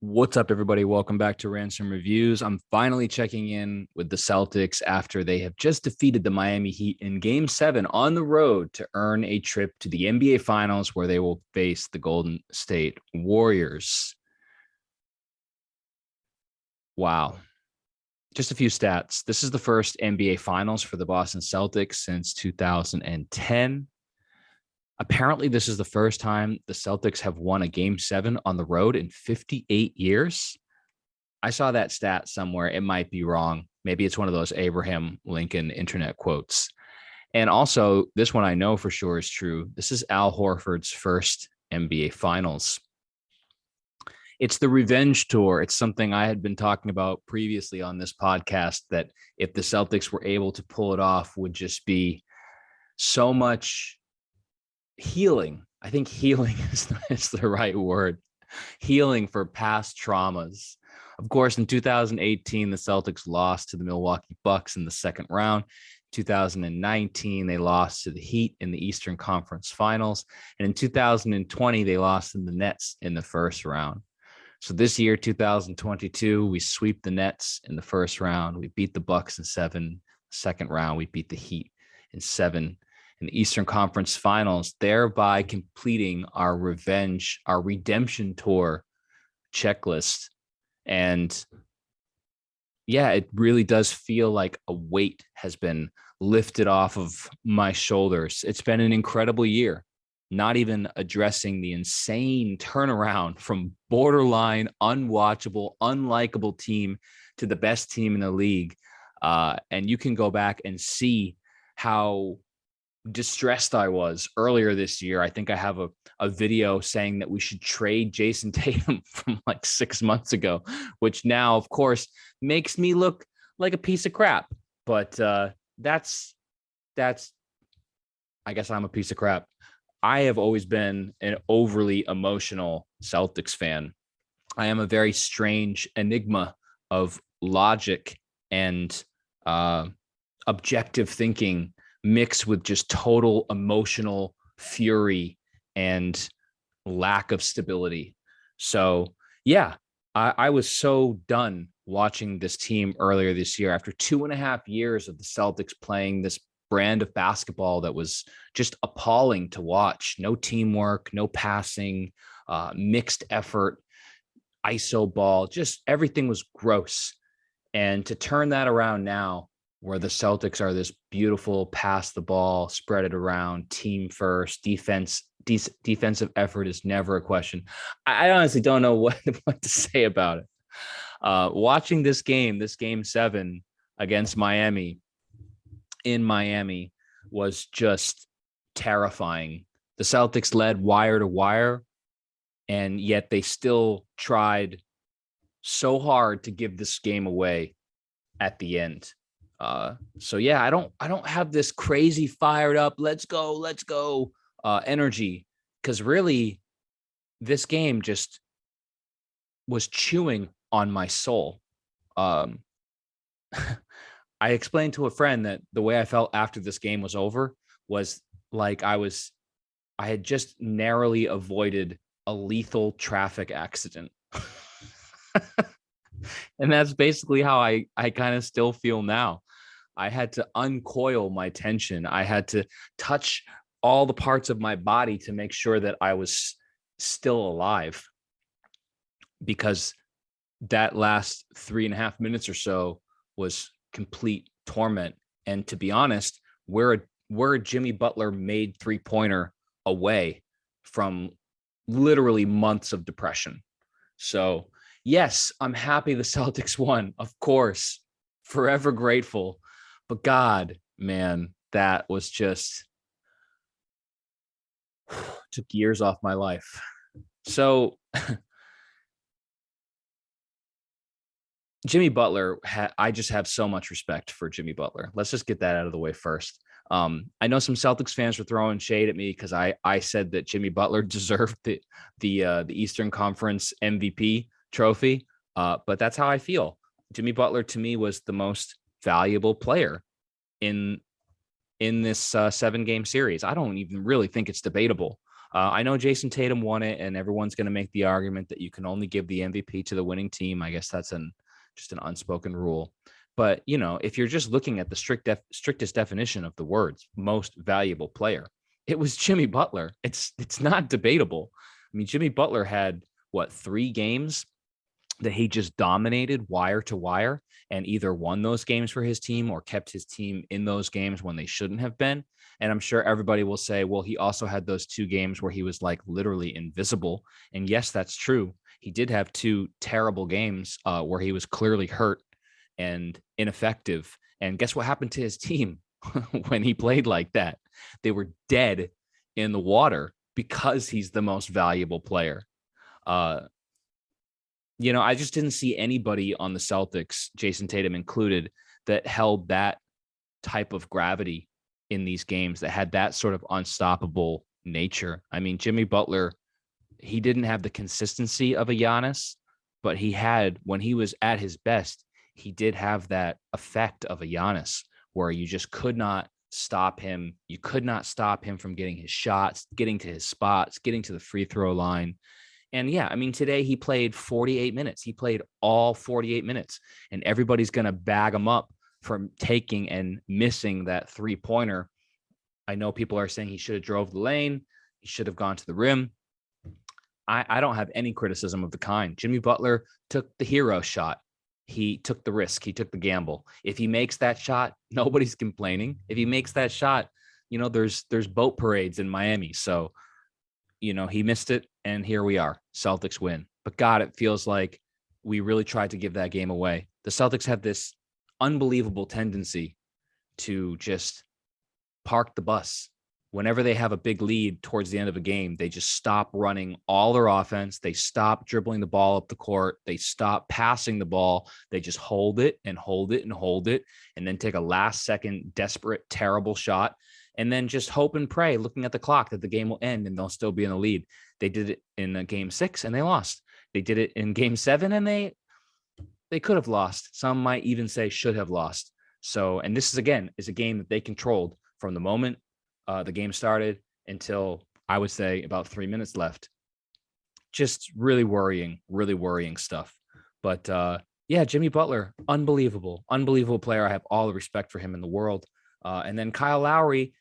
What's up, everybody? Welcome back to Ransom Reviews. I'm finally checking in with the Celtics after they have just defeated the Miami Heat in Game 7 on the road to earn a trip to the NBA Finals where they will face the Golden State Warriors. Wow. Just a few stats. This is the first NBA Finals for the Boston Celtics since 2010. Apparently, this is the first time the Celtics have won a Game 7 on the road in 58 years. I saw that stat somewhere. It might be wrong. Maybe it's one of those Abraham Lincoln internet quotes. And also, this one I know for sure is true. This is Al Horford's first NBA Finals. It's the revenge tour. It's something I had been talking about previously on this podcast that if the Celtics were able to pull it off would just be so much healing. I think healing is the right word. Healing for past traumas. Of course, in 2018, the Celtics lost to the Milwaukee Bucks in the second round. 2019, they lost to the Heat in the Eastern Conference Finals. And in 2020, they lost to the Nets in the first round. So this year, 2022, we sweep the Nets in the first round. We beat the Bucks in 7. Second round, we beat the Heat in 7 in the Eastern Conference Finals, thereby completing our revenge, our redemption tour checklist. And yeah, it really does feel like a weight has been lifted off of my shoulders. It's been an incredible year, not even addressing the insane turnaround from borderline, unwatchable, unlikable team to the best team in the league. And you can go back and see how distressed I was earlier this year. I think I have a video saying that we should trade Jason Tatum from like 6 months ago, which now, of course, makes me look like a piece of crap. But that's I guess I'm a piece of crap. I have always been an overly emotional Celtics fan. I am a very strange enigma of logic and objective thinking mixed with just total emotional fury and lack of stability. So, yeah, I was so done watching this team earlier this year after 2.5 years of the Celtics playing this brand of basketball that was just appalling to watch. No teamwork, no passing, mixed effort, ISO ball, just everything was gross. And to turn that around now, where the Celtics are this beautiful pass the ball, spread it around, team first, defensive effort is never a question. I honestly don't know what to say about it. Watching this game 7 against Miami in Miami was just terrifying. The Celtics led wire to wire, and yet they still tried so hard to give this game away at the end. So yeah, I don't have this crazy fired up, let's go energy, because really this game just was chewing on my soul. I explained to a friend that the way I felt after this game was over was like I had just narrowly avoided a lethal traffic accident. And that's basically how I kind of still feel now. I had to uncoil my tension. I had to touch all the parts of my body to make sure that I was still alive, because that last 3.5 minutes or so was complete torment. And to be honest, we're a Jimmy Butler made 3-pointer away from literally months of depression. So yes, I'm happy the Celtics won, of course, forever grateful. But God, man, that was just took years off my life. So Jimmy Butler, I just have so much respect for Jimmy Butler. Let's just get that out of the way first. I know some Celtics fans were throwing shade at me because I said that Jimmy Butler deserved the Eastern Conference MVP trophy, but that's how I feel. Jimmy Butler to me was the most valuable player in this 7-game series. I don't even really think it's debatable. I know Jason Tatum won it, and everyone's going to make the argument that you can only give the MVP to the winning team. I guess that's just an unspoken rule. But, if you're just looking at the strictest definition of the words, most valuable player, it was Jimmy Butler. It's not debatable. I mean, Jimmy Butler had, 3 games that he just dominated wire to wire and either won those games for his team or kept his team in those games when they shouldn't have been. And I'm sure everybody will say, well, he also had those 2 games where he was like literally invisible. And yes, that's true. He did have 2 terrible games where he was clearly hurt and ineffective. And guess what happened to his team when he played like that? They were dead in the water because he's the most valuable player. I just didn't see anybody on the Celtics, Jason Tatum included, that held that type of gravity in these games, that had that sort of unstoppable nature. I mean, Jimmy Butler, he didn't have the consistency of a Giannis, but he had, when he was at his best, he did have that effect of a Giannis where you just could not stop him. You could not stop him from getting his shots, getting to his spots, getting to the free throw line. And yeah, I mean, today he played 48 minutes. He played all 48 minutes, and everybody's going to bag him up for taking and missing that 3-pointer. I know people are saying he should have drove the lane. He should have gone to the rim. I don't have any criticism of the kind. Jimmy Butler took the hero shot. He took the risk. He took the gamble. If he makes that shot, nobody's complaining. If he makes that shot, there's boat parades in Miami. So, he missed it, and here we are. Celtics win. But God, it feels like we really tried to give that game away. The Celtics have this unbelievable tendency to just park the bus. Whenever they have a big lead towards the end of a game, they just stop running all their offense. They stop dribbling the ball up the court. They stop passing the ball. They just hold it and hold it and hold it, and then take a last-second desperate, terrible shot, and then just hope and pray, looking at the clock, that the game will end and they'll still be in the lead. They did it in Game 6 and they lost. They did it in Game 7 and they could have lost. Some might even say should have lost. So, and this is a game that they controlled from the moment the game started until, I would say, about 3 minutes left. Just really worrying stuff. But yeah, Jimmy Butler, unbelievable player. I have all the respect for him in the world. And then Kyle Lowry,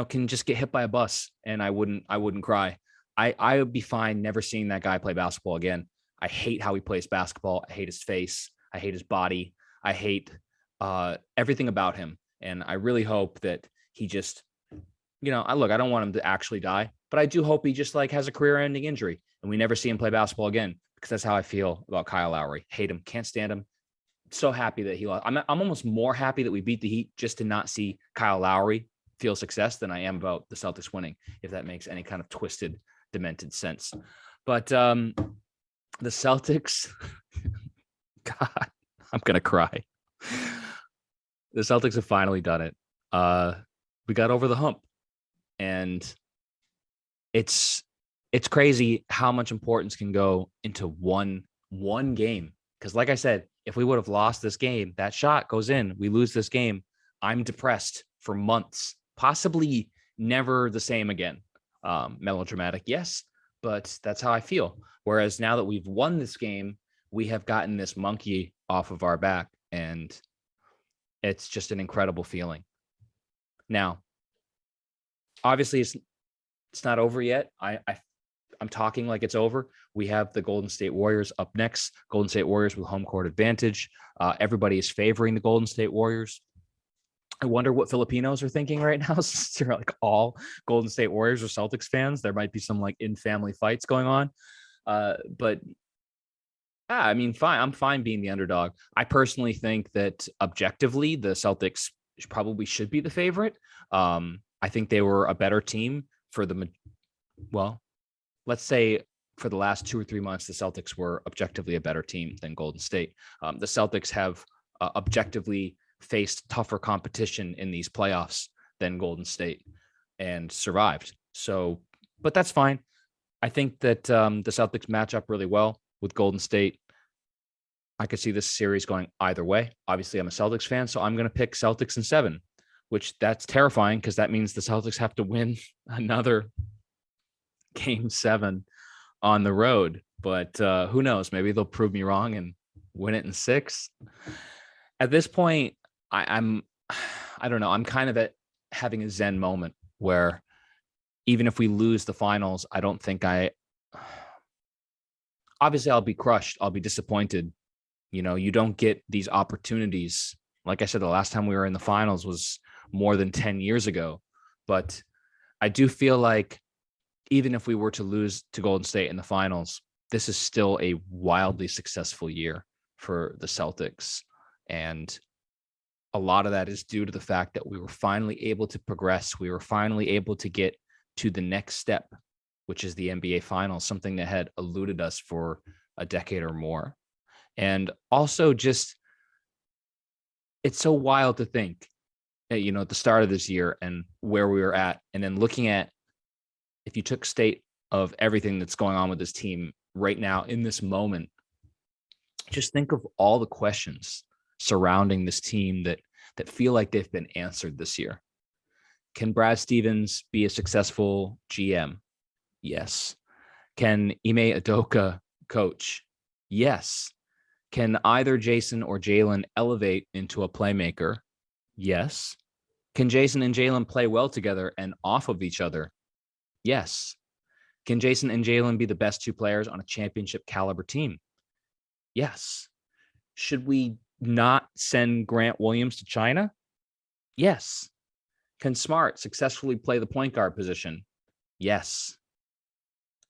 can just get hit by a bus and I wouldn't cry. I would be fine never seeing that guy play basketball again. I hate how he plays basketball. I hate his face. I hate his body. I hate everything about him. And I really hope that he just, I don't want him to actually die, but I do hope he just has a career-ending injury and we never see him play basketball again, because that's how I feel about Kyle Lowry. Hate him. Can't stand him. So happy that he lost. I'm almost more happy that we beat the Heat just to not see Kyle Lowry feel success than I am about the Celtics winning, if that makes any kind of twisted, demented sense. But the Celtics, God, I'm going to cry. The Celtics have finally done it. We got over the hump, and it's crazy how much importance can go into one game. Because like I said, if we would have lost this game, that shot goes in, we lose this game, I'm depressed for months, possibly never the same again. Melodramatic, yes, but that's how I feel. Whereas now that we've won this game, we have gotten this monkey off of our back, and it's just an incredible feeling. Now, obviously, it's not over yet. I'm talking like it's over. We have the Golden State Warriors up next. Golden State Warriors with home court advantage. Everybody is favoring the Golden State Warriors. I wonder what Filipinos are thinking right now, since they're all Golden State Warriors or Celtics fans. There might be some in-family fights going on. But yeah, I mean, fine. I'm fine being the underdog. I personally think that objectively, the Celtics probably should be the favorite. I think they were a better team for let's say for the last 2 or 3 months, the Celtics were objectively a better team than Golden State. The Celtics have objectively faced tougher competition in these playoffs than Golden State and survived. So, but that's fine. I think that the Celtics match up really well with Golden State. I could see this series going either way. Obviously, I'm a Celtics fan, so I'm going to pick Celtics in 7, which that's terrifying because that means the Celtics have to win another game 7 on the road. But who knows? Maybe they'll prove me wrong and win it in 6. At this point, I'm I don't know. I'm kind of at having a Zen moment where even if we lose the finals, I don't think obviously I'll be crushed. I'll be disappointed. You don't get these opportunities. Like I said, the last time we were in the finals was more than 10 years ago. But I do feel like even if we were to lose to Golden State in the finals, this is still a wildly successful year for the Celtics. And a lot of that is due to the fact that we were finally able to progress. We were finally able to get to the next step, which is the NBA finals, something that had eluded us for a decade or more. And also just, it's so wild to think, at the start of this year and where we were at, and then looking at, if you took state of everything that's going on with this team right now in this moment, just think of all the questions surrounding this team that feel like they've been answered this year. Can Brad Stevens be a successful GM? Yes. Can Ime Udoka coach? Yes. Can either Jason or Jalen elevate into a playmaker? Yes. Can Jason and Jalen play well together and off of each other? Yes. Can Jason and Jalen be the best 2 players on a championship caliber team? Yes. Should we not send Grant Williams to China? Yes. Can Smart successfully play the point guard position? Yes.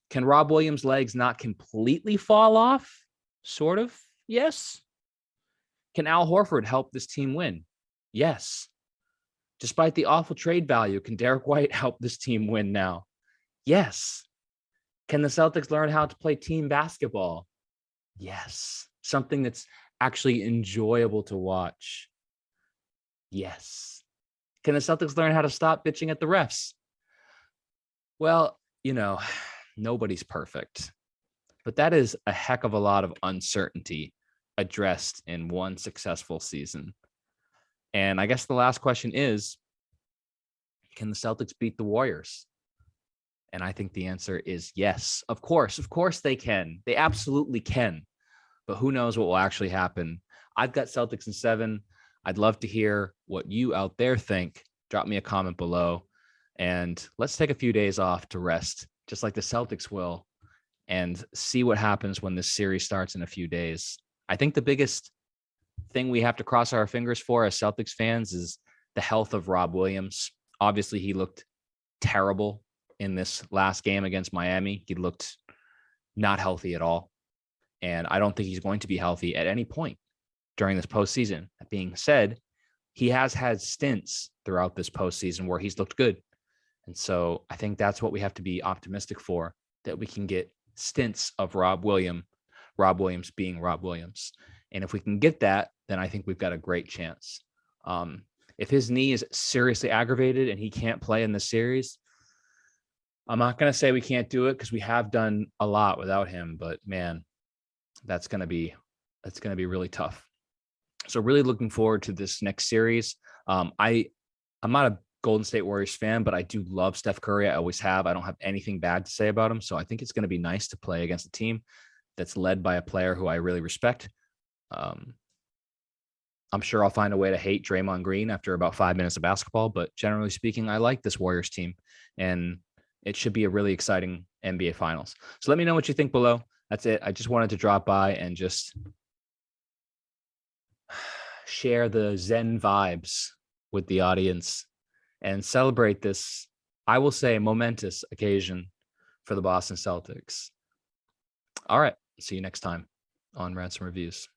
Can Rob Williams' legs not completely fall off? Sort of. Yes. Can Al Horford help this team win? Yes. Despite the awful trade value, can Derek White help this team win now? Yes. Can the Celtics learn how to play team basketball? Yes. Something that's actually enjoyable to watch. Yes. Can the Celtics learn how to stop bitching at the refs? Well, nobody's perfect, but that is a heck of a lot of uncertainty addressed in one successful season. And I guess the last question is, can the Celtics beat the Warriors? And I think the answer is yes. Of course they can. They absolutely can. But who knows what will actually happen. I've got Celtics in 7. I'd love to hear what you out there think. Drop me a comment below. And let's take a few days off to rest, just like the Celtics will, and see what happens when this series starts in a few days. I think the biggest thing we have to cross our fingers for as Celtics fans is the health of Rob Williams. Obviously, he looked terrible in this last game against Miami. He looked not healthy at all. And I don't think he's going to be healthy at any point during this postseason. That being said, he has had stints throughout this postseason where he's looked good. And so I think that's what we have to be optimistic for, that we can get stints of Rob Williams being Rob Williams. And if we can get that, then I think we've got a great chance. If his knee is seriously aggravated and he can't play in the series, I'm not going to say we can't do it, because we have done a lot without him, but man, that's going to be really tough. So really looking forward to this next series. I'm not a Golden State Warriors fan, but I do love Steph Curry. I always have. I don't have anything bad to say about him. So I think it's going to be nice to play against a team that's led by a player who I really respect. I'm sure I'll find a way to hate Draymond Green after about 5 minutes of basketball, but generally speaking, I like this Warriors team, and it should be a really exciting NBA Finals. So let me know what you think below. That's it. I just wanted to drop by and just share the Zen vibes with the audience and celebrate this, I will say, momentous occasion for the Boston Celtics. All right. See you next time on Ransom Reviews.